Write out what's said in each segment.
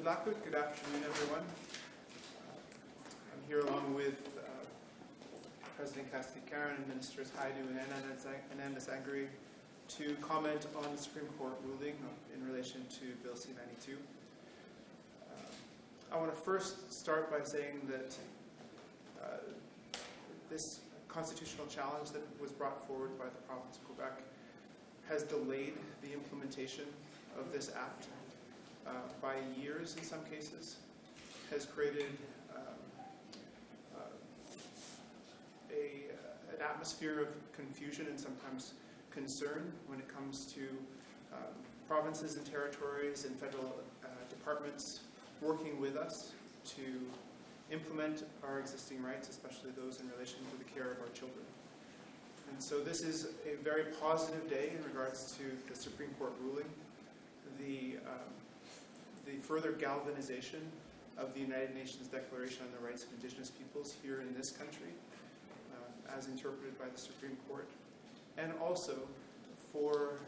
Good afternoon, everyone. I'm here along with President Castiglione and Ministers Hajdu and Anandasangaree to comment on the Supreme Court ruling in relation to Bill C-92. I want to first start by saying that this constitutional challenge that was brought forward by the province of Quebec has delayed the implementation of this act by years in some cases, has created an atmosphere of confusion and sometimes concern when it comes to provinces and territories and federal departments working with us to implement our existing rights, especially those in relation to the care of our children. And so this is a very positive day in regards to the Supreme Court ruling, the further galvanization of the United Nations Declaration on the Rights of Indigenous Peoples here in this country, as interpreted by the Supreme Court, and also for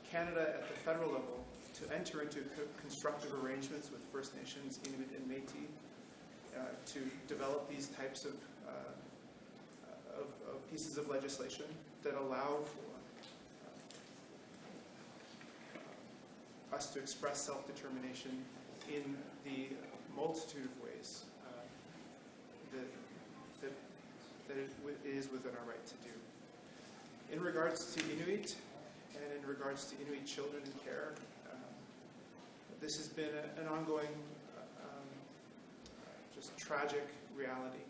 Canada at the federal level to enter into constructive arrangements with First Nations, Inuit and Métis, to develop these types of pieces of legislation that allow for us to express self-determination in the multitude of ways that it is within our right to do. In regards to Inuit and in regards to Inuit children in care, this has been an ongoing, just tragic reality.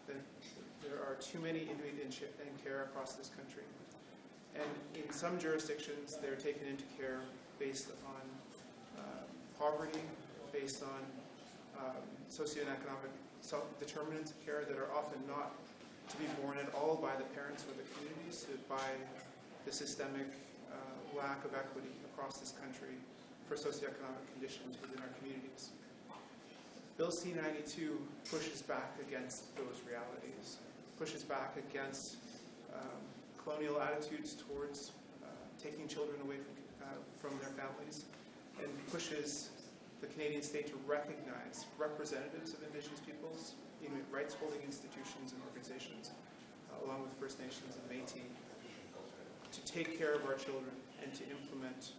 There are too many Inuit in care across this country. And in some jurisdictions, they're taken into care based on poverty, based on socioeconomic determinants of care that are often not to be borne at all by the parents or the communities, but by the systemic lack of equity across this country for socioeconomic conditions within our communities. Bill C-92 pushes back against those realities, pushes back against colonial attitudes towards taking children away from their families, and pushes the Canadian state to recognize representatives of Indigenous peoples, Inuit rights holding institutions and organizations, along with First Nations and Métis, to take care of our children and to implement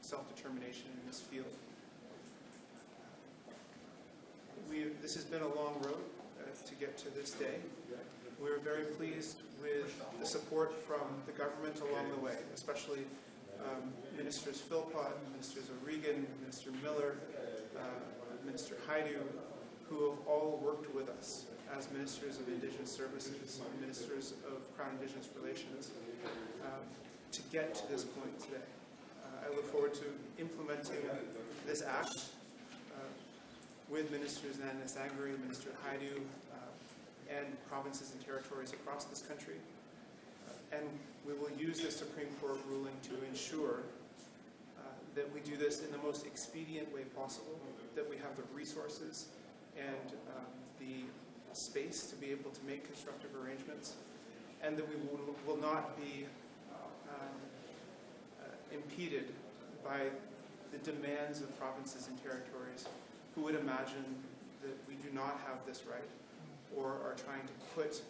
self-determination in this field. This has been a long road to get to this day. We're very pleased with the support from the government along the way, especially Ministers Philpott, Ministers O'Regan, Minister Miller, Minister Hajdu, who have all worked with us as Ministers of Indigenous Services, Ministers of Crown Indigenous Relations, to get to this point today. I look forward to implementing this act with Ministers Anandasangaree, Minister Hajdu, and provinces and territories across this country. And we will use the Supreme Court ruling to ensure that we do this in the most expedient way possible, that we have the resources and the space to be able to make constructive arrangements, and that we will not be impeded by the demands of provinces and territories who would imagine that we do not have this right or are trying to put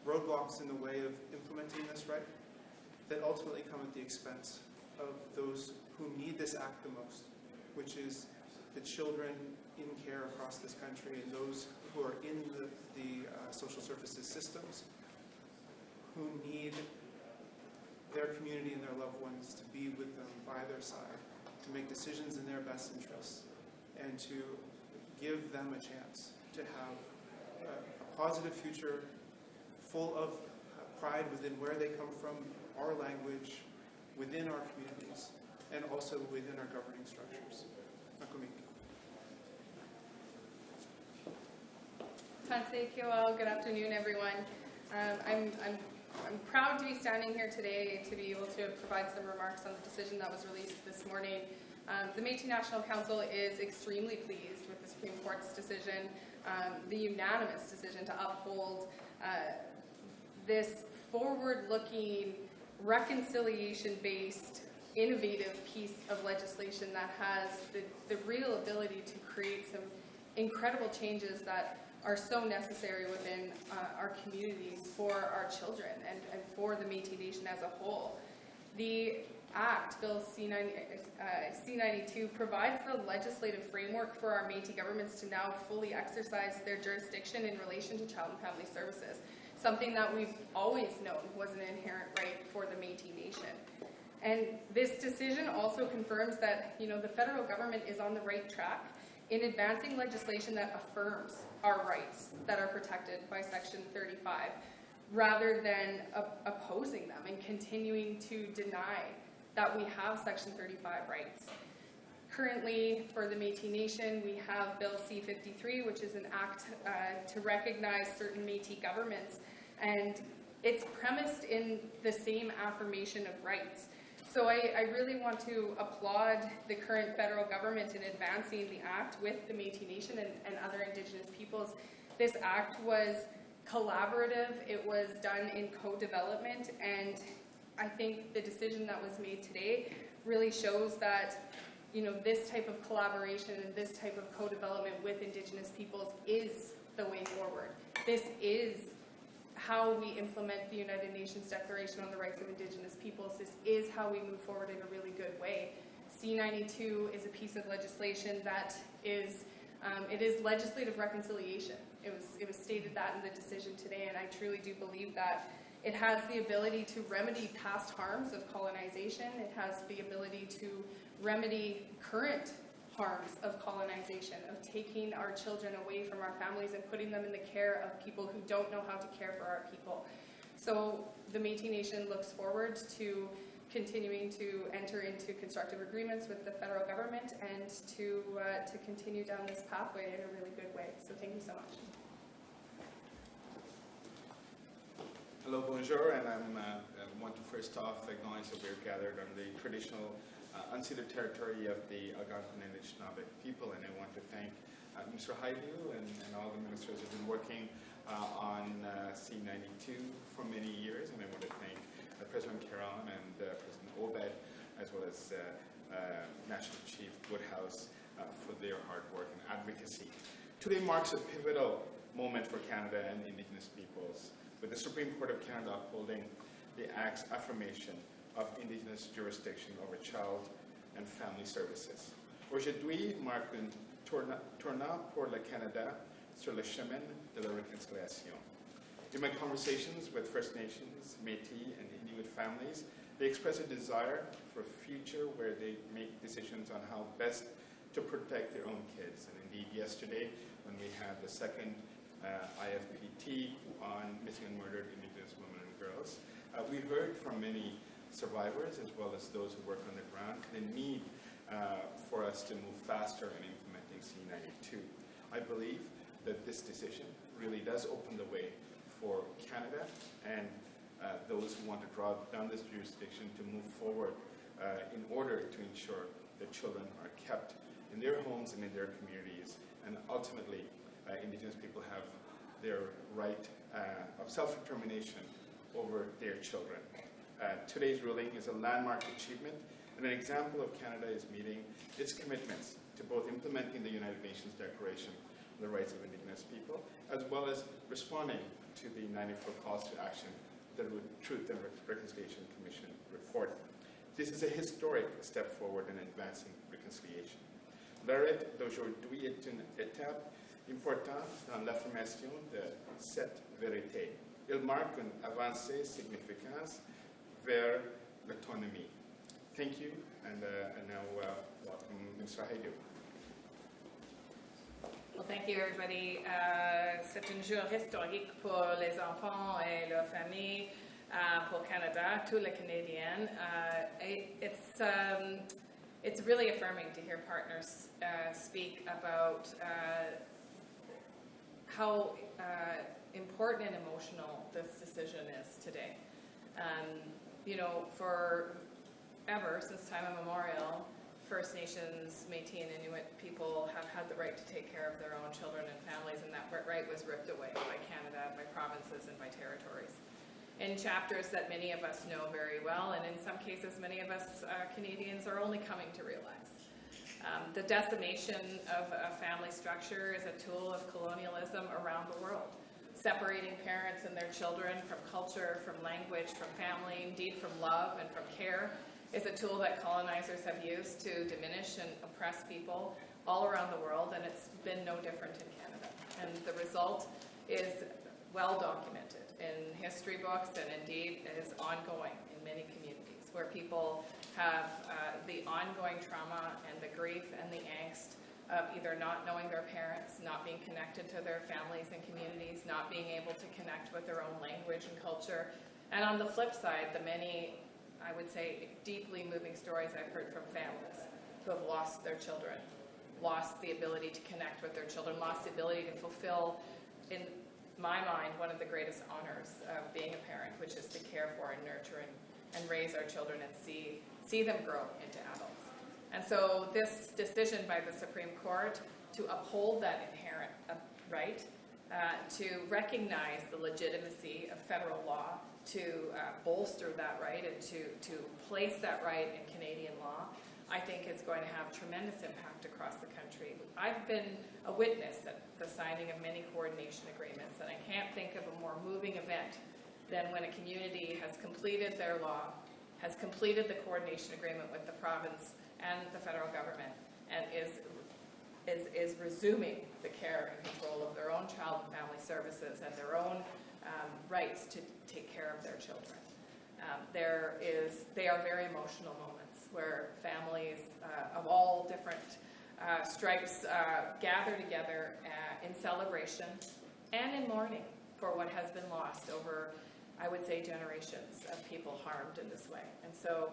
roadblocks in the way of implementing this right that ultimately come at the expense of those who need this act the most, which is the children in care across this country and those who are in the social services systems who need their community and their loved ones to be with them by their side, to make decisions in their best interests, and to give them a chance to have a positive future full of pride within where they come from, our language, within our communities, and also within our governing structures. Good afternoon, everyone. I'm proud to be standing here today to be able to provide some remarks on the decision that was released this morning. The Métis National Council is extremely pleased with the Supreme Court's decision, the unanimous decision to uphold this forward-looking, reconciliation-based innovative piece of legislation that has the real ability to create some incredible changes that are so necessary within our communities for our children and for the Métis Nation as a whole. The Act, Bill C-92, provides the legislative framework for our Métis governments to now fully exercise their jurisdiction in relation to child and family services, something that we've always known was an inherent right for the Métis Nation. And this decision also confirms that, the federal government is on the right track in advancing legislation that affirms our rights that are protected by Section 35, rather than opposing them and continuing to deny that we have Section 35 rights. Currently, for the Métis Nation, we have Bill C-53, which is an act to recognize certain Métis governments, and it's premised in the same affirmation of rights. So I really want to applaud the current federal government in advancing the act with the Métis Nation and other Indigenous peoples. This act was collaborative, it was done in co-development, and I think the decision that was made today really shows that this type of collaboration and this type of co-development with Indigenous peoples is the way forward. This is how we implement the United Nations Declaration on the Rights of Indigenous Peoples. This is how we move forward in a really good way. C-92 is a piece of legislation that is it is legislative reconciliation. It was stated that in the decision today, and I truly do believe that it has the ability to remedy past harms of colonization. It has the ability to remedy current harms of colonization, of taking our children away from our families and putting them in the care of people who don't know how to care for our people. So the Métis Nation looks forward to continuing to enter into constructive agreements with the federal government and to continue down this pathway in a really good way. So thank you so much. Hello, bonjour, and I want to first off acknowledge that we're gathered on the traditional unceded territory of the Algonquin and Anishinaabe people, and I want to thank Mr. Hajdu and all the ministers who have been working on C-92 for many years, and I want to thank President Caron and President Obed, as well as National Chief Woodhouse for their hard work and advocacy. Today marks a pivotal moment for Canada and Indigenous peoples, with the Supreme Court of Canada upholding the Act's affirmation of Indigenous jurisdiction over child and family services. Aujourd'hui marque un tournant pour le Canada sur le chemin de la réconciliation. In my conversations with First Nations, Métis, and Inuit families, they express a desire for a future where they make decisions on how best to protect their own kids. And indeed, yesterday, when we had the second IFPT on missing and murdered Indigenous women and girls, we heard from many survivors, as well as those who work on the ground, the need for us to move faster in implementing C-92. I believe that this decision really does open the way for Canada and those who want to draw down this jurisdiction to move forward in order to ensure that children are kept in their homes and in their communities, and ultimately Indigenous people have their right of self-determination over their children. Today's ruling is a landmark achievement and an example of Canada is meeting its commitments to both implementing the United Nations Declaration on the Rights of Indigenous People, as well as responding to the 94 calls to action that the Truth and Reconciliation Commission report. This is a historic step forward in advancing reconciliation. L'arrêt d'aujourd'hui est une étape importante dans l'affirmation de cette vérité. Il marque une avancée significative vers l'autonomie. Thank you, and now welcome Mr. Hajdu. Well, thank you, everybody. C'est un jour historique pour les enfants et leurs familles, pour Canada, tous les Canadiens. It's really affirming to hear partners speak about how important and emotional this decision is today. Forever, since time immemorial, First Nations, Métis, and Inuit people have had the right to take care of their own children and families, and that right was ripped away by Canada, by provinces, and by territories. in chapters that many of us know very well, and in some cases many of us Canadians are only coming to realize. The decimation of a family structure is a tool of colonialism around the world, separating parents and their children from culture, from language, from family, indeed from love and from care, is a tool that colonizers have used to diminish and oppress people all around the world, and it's been no different in Canada. And the result is well documented in history books, and indeed is ongoing in many communities, where people have the ongoing trauma and the grief and the angst of either not knowing their parents, not being connected to their families and communities, not being able to connect with their own language and culture. And on the flip side, the many, I would say, deeply moving stories I've heard from families who have lost their children, lost the ability to connect with their children, lost the ability to fulfill, in my mind, one of the greatest honors of being a parent, which is to care for and nurture and raise our children and see them grow into adults. And so this decision by the Supreme Court to uphold that inherent right, to recognize the legitimacy of federal law, to bolster that right and to place that right in Canadian law, I think is going to have tremendous impact across the country. I've been a witness at the signing of many coordination agreements, and I can't think of a more moving event than when a community has completed their law, has completed the coordination agreement with the province and the federal government, and is resuming the care and control of their own child and family services and their own rights to take care of their children. They are very emotional moments where families of all different stripes gather together in celebration and in mourning for what has been lost over, I would say, generations of people harmed in this way. And so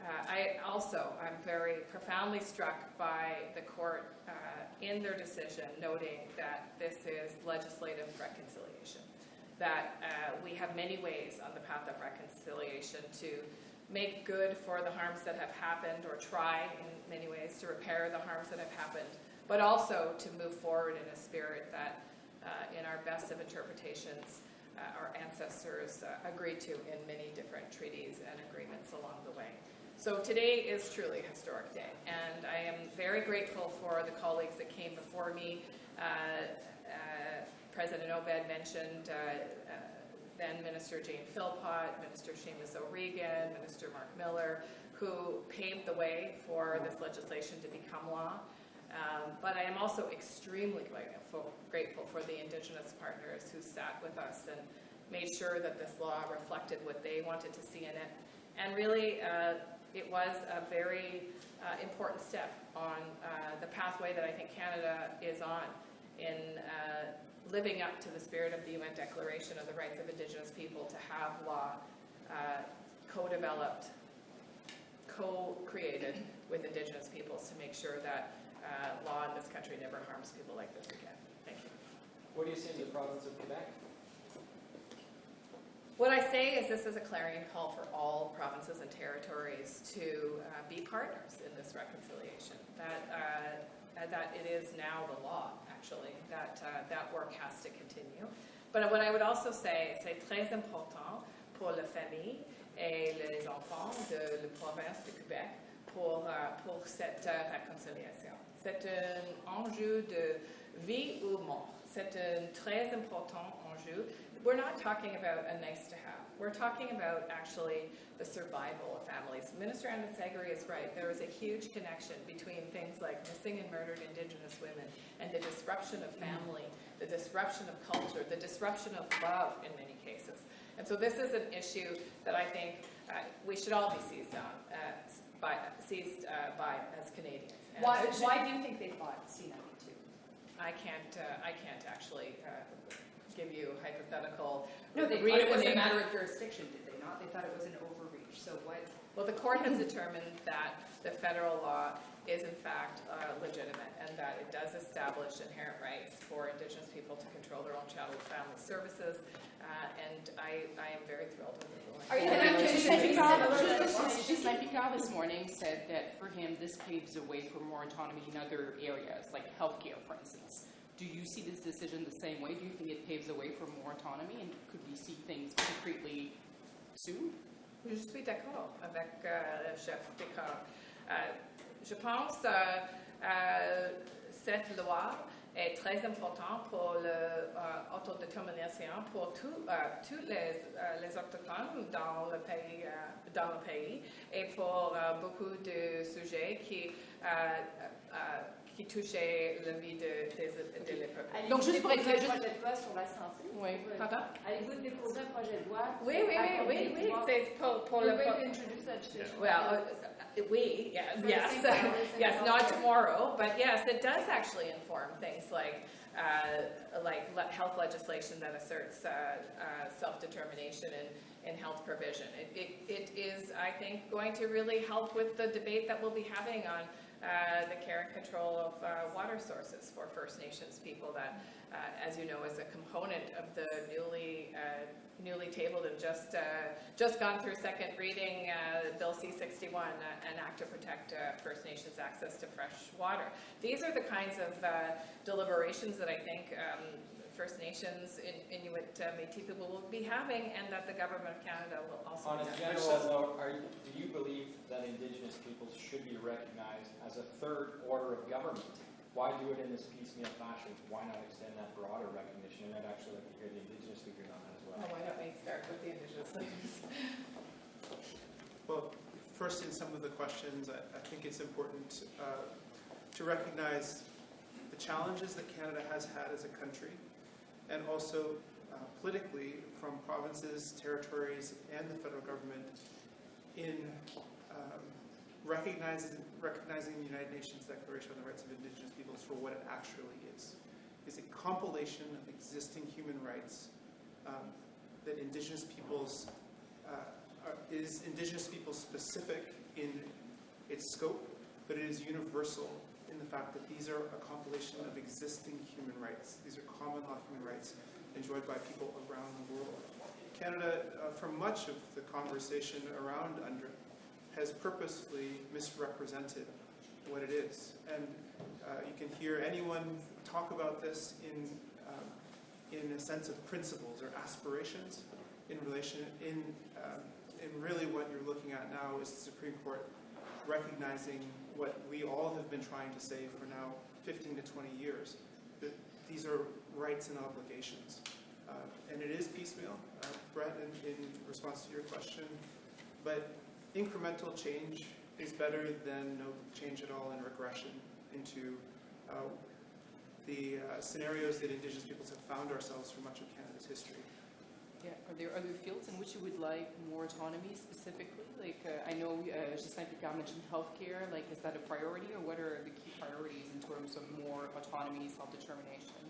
I'm very profoundly struck by the court in their decision noting that this is legislative reconciliation, that we have many ways on the path of reconciliation to make good for the harms that have happened, or try in many ways to repair the harms that have happened, but also to move forward in a spirit that in our best of interpretations our ancestors agreed to in many different treaties and agreements along the way. So today is truly a historic day, and I am very grateful for the colleagues that came before me. President Obed mentioned then Minister Jane Philpott, Minister Seamus O'Regan, Minister Mark Miller, who paved the way for this legislation to become law. But I am also extremely grateful for the Indigenous partners who sat with us and made sure that this law reflected what they wanted to see in it. And really, it was a very important step on the pathway that I think Canada is on in living up to the spirit of the UN Declaration of the Rights of Indigenous People to have law co-developed, co-created with Indigenous peoples to make sure that law in this country never harms people like this again. Thank you. What do you say to the province of Quebec? What I say is this is a clarion call for all provinces and territories to be partners in this reconciliation, that it is now the law, actually, that work has to continue. But what I would also say, c'est très important pour la famille et les enfants de la province de Québec pour cette réconciliation. C'est un enjeu de vie ou mort. C'est un très important enjeu. We're not talking about a nice to have. We're talking about actually the survival of families. Minister Anandasangaree is right. There is a huge connection between things like missing and murdered Indigenous women and the disruption of family, the disruption of culture, the disruption of love in many cases. And so this is an issue that I think we should all be seized by as Canadians. Why do you think they fought C-92? I can't actually give you hypothetical. No, they thought it was a matter of jurisdiction, did they not? They thought it was an overreach. So what? Well, the court has determined that the federal law is in fact legitimate, and that it does establish inherent rights for Indigenous people to control their own child and family services, and I am very thrilled with the ruling. Are you Justin Picard this morning said that for him this paves the way for more autonomy in other areas, like healthcare, for instance. do you see this decision the same way? Do you think it paves the way for more autonomy, and could we see things concretely soon? Je suis d'accord avec le chef Descartes. Je pense cette loi est très importante pour l'autodétermination pour tous les autochtones dans le pays et pour beaucoup de sujets qui touchaient la vie des peuples. Donc juste pour être un projet de loi sur la santé. Oui. Pardon? Allez-vous déposer un projet de loi? Oui, c'est pour le... We're going to introduce legislation. Well, yes, yes, not tomorrow, but yes, it does actually inform things like health legislation that asserts self-determination and health provision. It is, I think, going to really help with the debate that we'll be having on the care and control of water sources for First Nations people that, as you know, is a component of the newly tabled and just gone through second reading Bill C-61, an act to protect First Nations access to fresh water. These are the kinds of deliberations that I think First Nations, Inuit, Métis people will be having, and that the Government of Canada will also On be a having. general note, do you believe that Indigenous peoples should be recognized as a third order of government? Why do it in this piecemeal fashion? Why not extend that broader recognition? And I'd actually like to hear the Indigenous speakers on that as well. Well, why don't we start with the Indigenous leaders? Well, first in some of the questions, I think it's important to recognize the challenges that Canada has had as a country, and also politically from provinces, territories, and the federal government in recognizing the United Nations Declaration on the Rights of Indigenous Peoples for what it actually is. It's a compilation of existing human rights that Indigenous peoples is Indigenous people specific in its scope, but it is universal in the fact that these are a compilation of existing human rights. These are common law human rights enjoyed by people around the world. Canada, for much of the conversation around UNDRIP, has purposely misrepresented what it is. And you can hear anyone talk about this in a sense of principles or aspirations in relation, in really what you're looking at now is the Supreme Court recognizing what we all have been trying to say for now 15 to 20 years, that these are rights and obligations. And it is piecemeal, Brett, in response to your question, but incremental change is better than no change at all and regression into the scenarios that Indigenous peoples have found ourselves for much of Canada's history. Yeah. Are there other fields in which you would like more autonomy specifically? Like, I know Justin Picard mentioned healthcare. Like, is that a priority, or what are the key priorities in terms of more autonomy, self-determination?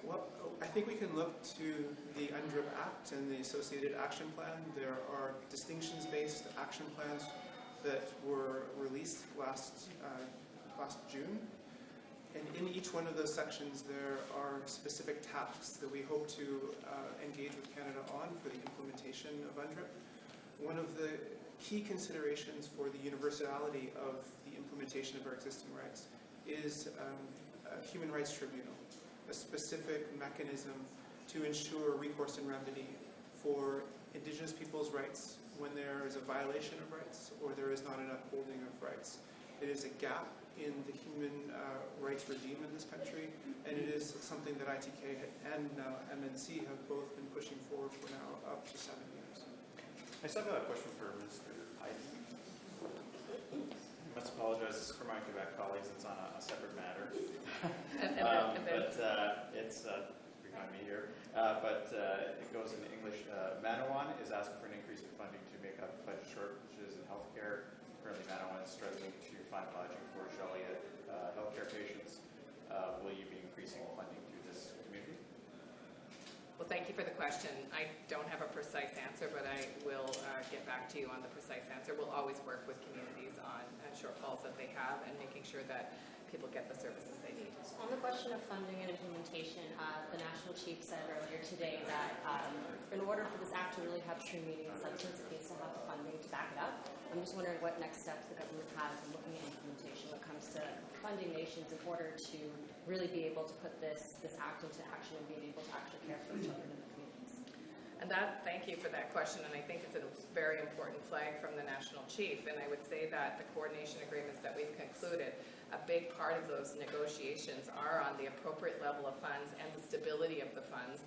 Well, I think we can look to the UNDRIP Act and the associated action plan. There are distinctions-based action plans that were released last June. And in each one of those sections, there are specific tasks that we hope to engage with Canada on for the implementation of UNDRIP. One of the key considerations for the universality of the implementation of our existing rights is a human rights tribunal, a specific mechanism to ensure recourse and remedy for Indigenous people's rights when there is a violation of rights or there is not an upholding of rights. It is a gap in the human rights regime in this country, and it is something that ITK and MNC have both been pushing forward for now up to 7 years. I just have a question for Mr. Hajdu. I must apologize, this is for my Quebec colleagues, it's on a separate matter. It's behind me here. It goes in English. Manawan is asking for an increase in funding to make up budget shortages in healthcare. Currently, Manawan is struggling to find lodging for Joliet healthcare patients. Will you be increasing funding to this community? Well, thank you for the question. I don't have a precise answer, but I will get back to you on the precise answer. We'll always work with communities on shortfalls that they have and making sure that people get the services they need. So on the question of funding and implementation, the National Chief said earlier today that in order for this act to really have true meaning and substance, it needs to have the funding to back it up. I'm just wondering what next steps the government has in looking at implementation when it comes to funding nations in order to really be able to put this act into action and being able to actually care for the children in the communities. And thank you for that question, and I think it's a very important flag from the National Chief. And I would say that the coordination agreements that we've concluded, a big part of those negotiations are on the appropriate level of funds and the stability of the funds.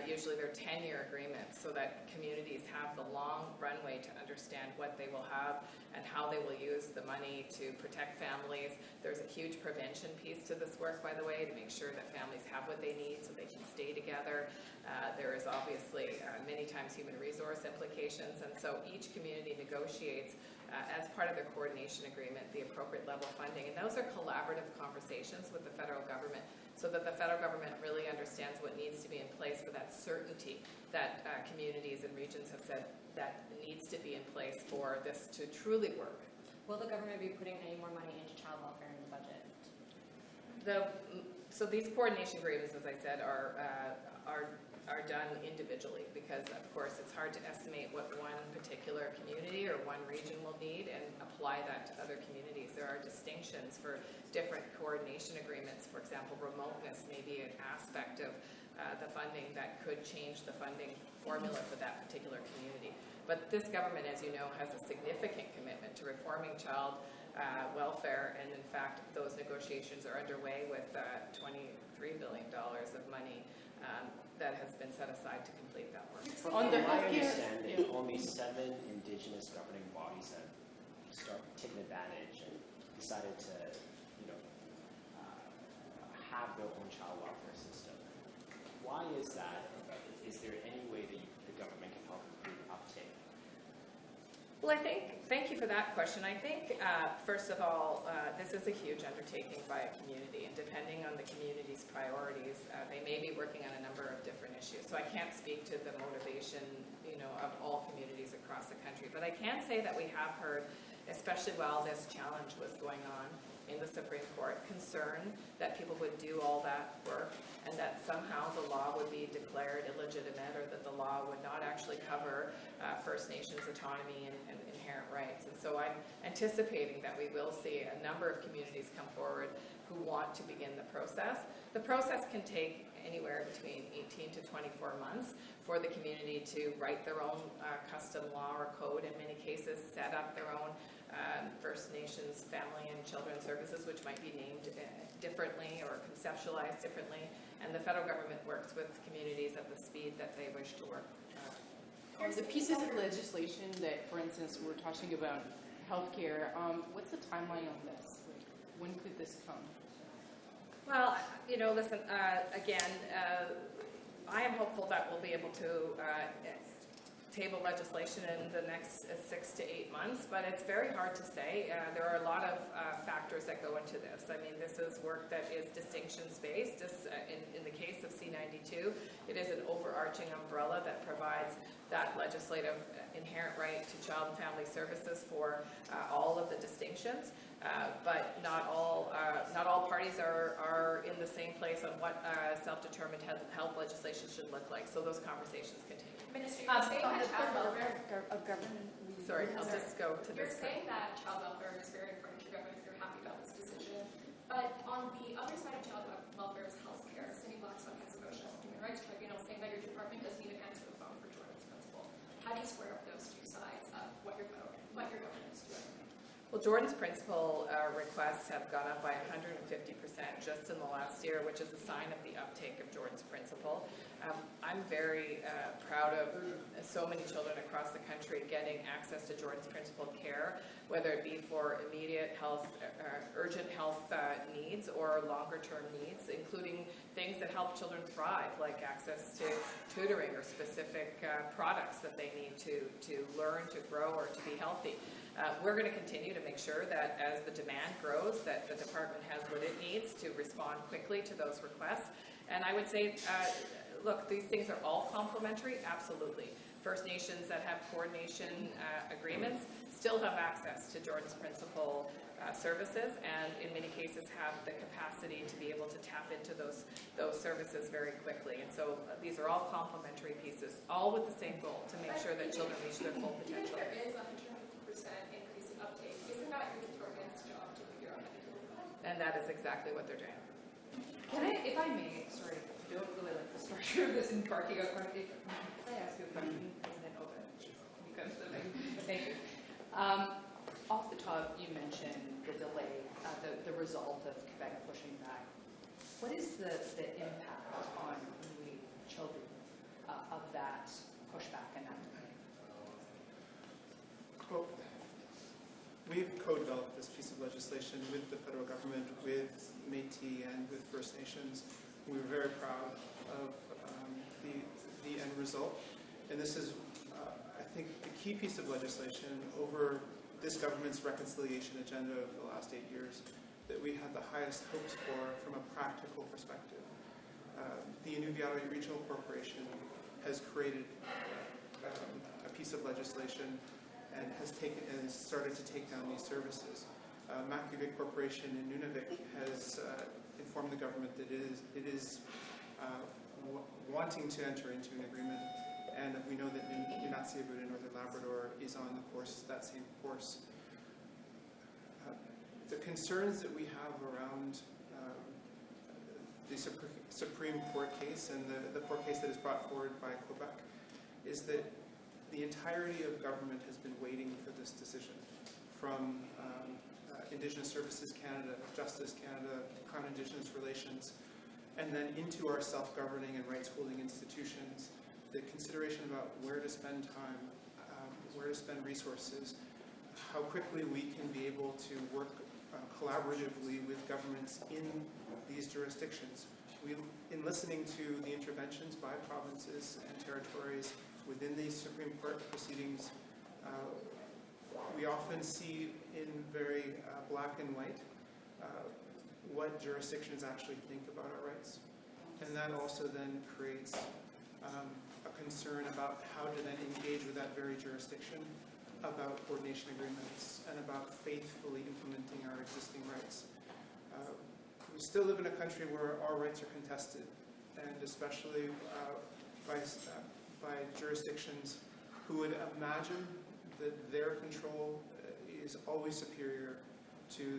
Usually they're 10-year agreements so that communities have the long runway to understand what they will have and how they will use the money to protect families. There's a huge prevention piece to this work, by the way, to make sure that families have what they need so they can stay together. There is obviously many times human resource implications, and so each community negotiates as part of their coordination agreement the appropriate level of funding. And those are collaborative conversations with the federal government so that the federal government really understands what needs to be in place for that certainty that communities and regions have said that needs to be in place for this to truly work. Will the government be putting any more money into child welfare in the budget? So these coordination agreements, as I said, are done individually because, of course, it's hard to estimate what one particular community or one region will need and apply that to other communities. There are distinctions for different coordination agreements. For example, remoteness may be an aspect of the funding that could change the funding formula for that particular community. But this government, as you know, has a significant commitment to reforming child welfare, and in fact, those negotiations are underway with $23 billion of money that has been set aside to complete that work. On the my healthcare, understanding, only 7 Indigenous governing bodies have taken advantage and decided to, have their own child welfare system. Why is that? Is there any way that the government can help improve uptake? Well, thank you for that question. I think, first of all, this is a huge undertaking by a community, and depending on the community's priorities, they may be working on a number of different issues. So I can't speak to the motivation, of all communities across the country. But I can say that we have heard, especially while this challenge was going on in the Supreme Court, concern that people would do all that work and that somehow the law would be declared illegitimate or that the law would not actually cover First Nations autonomy and inherent rights. And so I'm anticipating that we will see a number of communities come forward who want to begin the process. The process can take anywhere between 18 to 24 months for the community to write their own custom law or code, in many cases set up their own First Nations family and children's services, which might be named differently or conceptualized differently, and the federal government works with communities at the speed that they wish to work. The pieces of legislation that, for instance, we're talking about healthcare, what's the timeline on this? Like, when could this come? Well, listen, again, I am hopeful that we'll be able to table legislation in the next 6 to 8 months, but it's very hard to say. There are a lot of factors that go into this. I mean, this is work that is distinctions-based. In the case of C-92, it is an overarching umbrella that provides that legislative inherent right to child and family services for all of the distinctions. But not all parties are in the same place on what self-determined health legislation should look like. So those conversations continue. Minister, you're saying that child welfare of government. Sorry, I'll just go to this. You're saying that child welfare is very important to your government if you're happy about this decision. But on the other side of child welfare is health care. Cindy Blackstock has a motion at the Human Rights Tribunal saying that your department doesn't even answer the phone for Jordan's principle. How do you square up those two sides of what your government is doing? Well, Jordan's principal requests have gone up by 150% just in the last year, which is a sign of the uptake of Jordan's principle. I'm very proud of so many children across the country getting access to Jordan's principle care, whether it be for immediate health, urgent health needs or longer-term needs, including things that help children thrive, like access to tutoring or specific products that they need to learn, to grow, or to be healthy. We're going to continue to make sure that as the demand grows, that the department has what it needs to respond quickly to those requests. And I would say, look, these things are all complementary, absolutely. First Nations that have coordination agreements still have access to Jordan's principle services, and in many cases have the capacity to be able to tap into those services very quickly. And so these are all complementary pieces, all with the same goal, to make sure that children reach their full potential. There is 150% increase exactly what they're doing. Can I, if I may, sorry, I don't really like the structure of this embarking out part. Can I ask you a question and then open? Because of it. Thank you. Off the top, you mentioned the delay, the result of Quebec pushing back. What is the impact on Inuit children of that pushback and that delay? Well, we've co-developed this piece of legislation with the federal government, with Métis and with First Nations. We were very proud of the end result. And this is, I think, the key piece of legislation over this government's reconciliation agenda of the last 8 years that we had the highest hopes for from a practical perspective. The Inuit Regional Corporation has created a piece of legislation and has started to take down these services. Makivik Corporation in Nunavik has informed the government that it is wanting to enter into an agreement, and we know that Nunatsiavut in Northern Labrador is on the course, that same course. The concerns that we have around the Supreme Court case and the court case that is brought forward by Quebec is that the entirety of government has been waiting for this decision, from Indigenous Services Canada, Justice Canada, Crown Indigenous Relations, and then into our self-governing and rights-holding institutions. The consideration about where to spend time, where to spend resources, how quickly we can be able to work collaboratively with governments in these jurisdictions. In listening to the interventions by provinces and territories within these Supreme Court proceedings, we often see in very black and white what jurisdictions actually think about our rights. And that also then creates a concern about how to then engage with that very jurisdiction about coordination agreements and about faithfully implementing our existing rights. We still live in a country where our rights are contested, and especially by jurisdictions who would imagine that their control is always superior to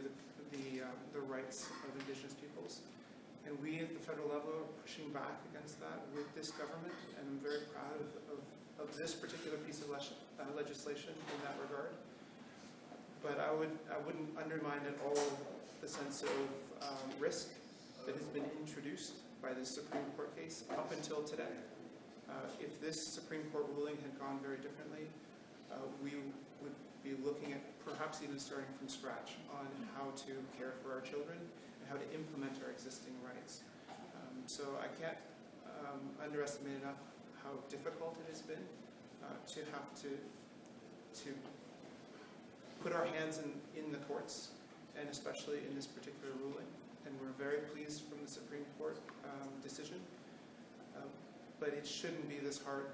the rights of Indigenous peoples. And we at the federal level are pushing back against that with this government, and I'm very proud of this particular piece of legislation in that regard. But I wouldn't undermine at all the sense of risk that has been introduced by this Supreme Court case up until today. If this Supreme Court ruling had gone very differently, we would be looking at perhaps even starting from scratch on how to care for our children and how to implement our existing rights. So I can't underestimate enough how difficult it has been to have to put our hands in the courts, and especially in this particular ruling. And we're very pleased from the Supreme Court decision. But it shouldn't be this hard,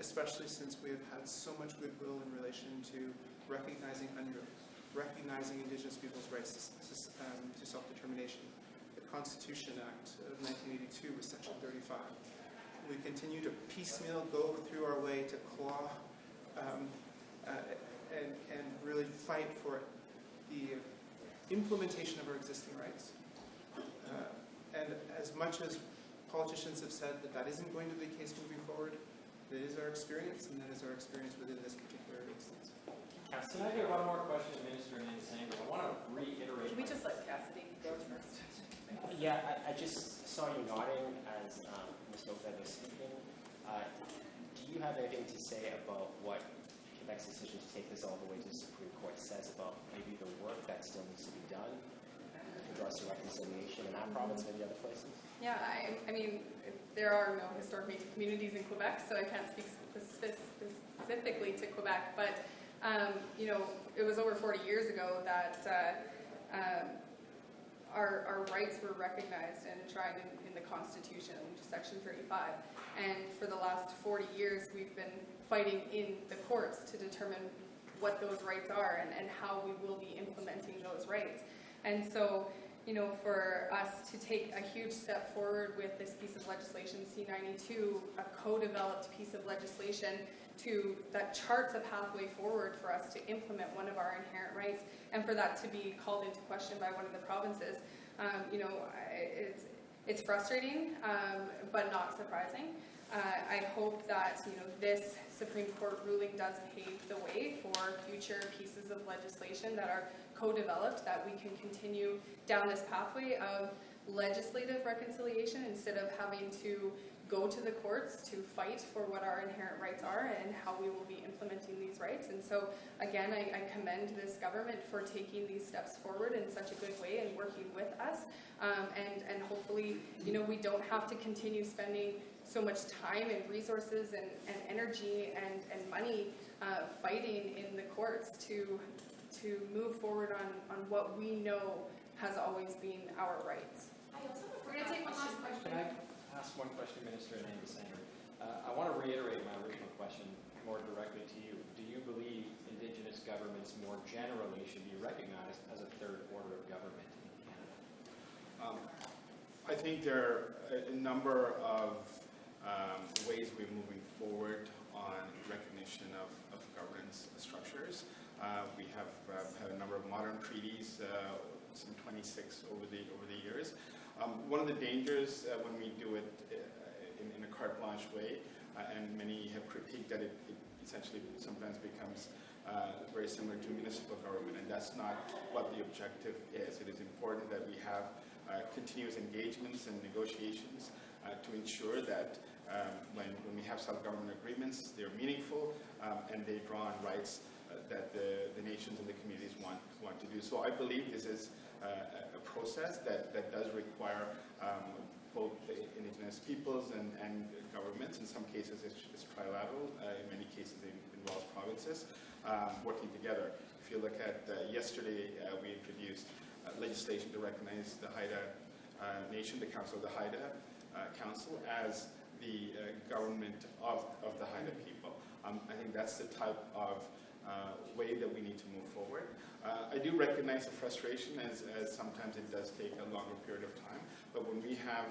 especially since we have had so much goodwill in relation to recognizing Indigenous people's rights to self-determination. The Constitution Act of 1982 was Section 35. We continue to piecemeal go through our way to claw and really fight for the implementation of our existing rights. And as much as politicians have said that that isn't going to be the case moving forward, that is our experience, and that is our experience within this particular instance. Can I get one more question, Minister Anandasangaree? I want to reiterate. Should we just let Cassidy go first? Yeah, I just saw you nodding as Ms. Lopez was speaking. Do you have anything to say about what Quebec's decision to take this all the way to the Supreme Court says about maybe the work that still needs to be done with regards to reconciliation in that province and any other places? Yeah, I mean, there are no historic Métis communities in Quebec, so I can't speak specifically to Quebec, but you know, it was over 40 years ago that our rights were recognized and enshrined in the Constitution, which is Section 35. And for the last 40 years, we've been fighting in the courts to determine what those rights are and how we will be implementing those rights. And so, you know, for us to take a huge step forward with this piece of legislation, C-92, a co-developed piece of legislation that charts a pathway forward for us to implement one of our inherent rights, and for that to be called into question by one of the provinces, You know, it's frustrating, but not surprising. I hope that, you know, this Supreme Court ruling does pave the way for future pieces of legislation that are co-developed, that we can continue down this pathway of legislative reconciliation instead of having to go to the courts to fight for what our inherent rights are and how we will be implementing these rights. And so, again, I commend this government for taking these steps forward in such a good way and working with us. And hopefully, you know, we don't have to continue spending so much time and resources and energy and money fighting in the courts to move forward on what we know has always been our rights. I also have a We're going to take one last question. Can I ask one question, Minister Anandasangaree? I want to reiterate my original question more directly to you. Do you believe Indigenous governments more generally should be recognized as a third order of government in Canada? I think there are a number of ways we're moving forward on recognition of governance structures. We have had a number of modern treaties, some 26 over the years. One of the dangers when we do it in a carte blanche way, and many have critiqued that it essentially sometimes becomes very similar to municipal government, and that's not what the objective is. It is important that we have continuous engagements and negotiations to ensure that when we have self-government agreements, they're meaningful and they draw on rights that the nations and the communities want to do. So I believe this is a process that does require both the Indigenous peoples and governments. In some cases it's trilateral, in many cases it involves provinces working together. If you look at yesterday, we introduced legislation to recognize the Haida Nation, the Council of the Haida Council, as the government of the Haida people. I think that's the type of way that we need to move forward. I do recognize the frustration as sometimes it does take a longer period of time, but when we have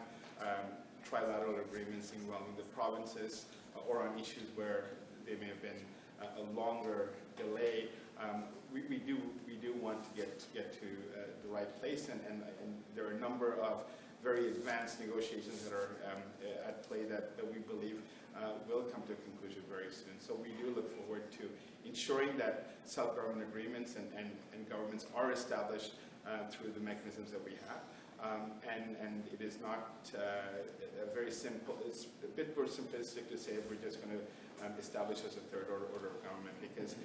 trilateral agreements involving the provinces or on issues where there may have been a longer delay, we do want to get to the right place, and there are a number of very advanced negotiations that are at play that we believe will come to a conclusion very soon. So we do look forward to ensuring that self-government agreements and governments are established through the mechanisms that we have. And it is not a very simple, it's a bit more simplistic to say we're just going to establish as a third order of government, because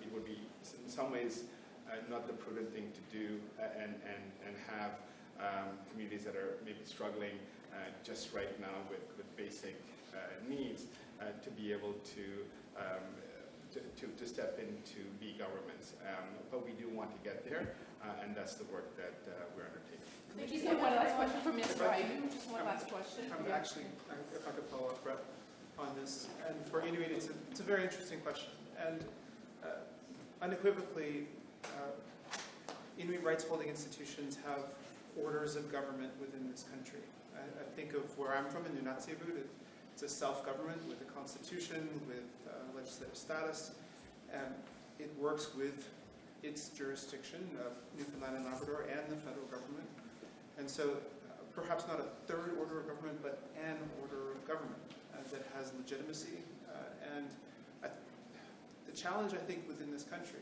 it would be in some ways not the prudent thing to do and have communities that are maybe struggling just right now with basic needs to be able to step in to be governments. But we do want to get there, and that's the work that we're undertaking. Thank you. One last question from Mr. Hajdu. Just one last question. I'm actually, if I could follow up, Brett, on this. And for Inuit, it's a very interesting question. And unequivocally, Inuit rights-holding institutions have orders of government within this country. I think of where I'm from in Nunatsiavut. It's a self-government with a constitution, with legislative status, and it works with its jurisdiction of Newfoundland and Labrador and the federal government. And so perhaps not a third order of government, but an order of government that has legitimacy. And the challenge, I think, within this country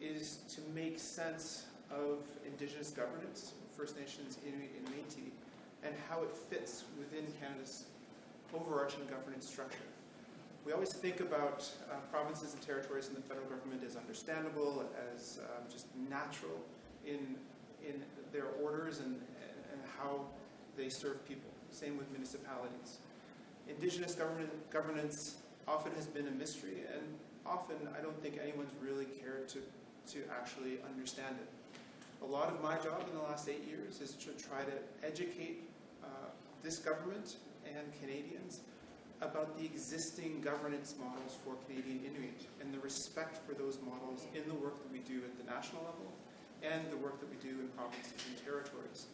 is to make sense of Indigenous governance, First Nations, Inuit and Métis, and how it fits within Canada's overarching governance structure. We always think about provinces and territories in the federal government as understandable, as just natural in their orders and how they serve people. Same with municipalities. Indigenous governance often has been a mystery, and often I don't think anyone's really cared to actually understand it. A lot of my job in the last 8 years is to try to educate this government and Canadians about the existing governance models for Canadian Inuit and the respect for those models in the work that we do at the national level and the work that we do in provinces and territories.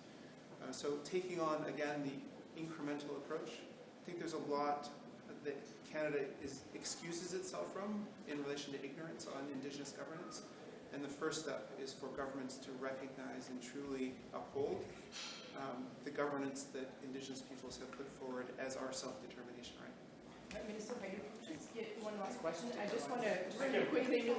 So taking on, again, the incremental approach, I think there's a lot that Canada excuses itself from in relation to ignorance on Indigenous governance. And the first step is for governments to recognize and truly uphold the governance that Indigenous peoples have put forward as our self-determination right. Minister, if I could just get one last question. I just want to quickly.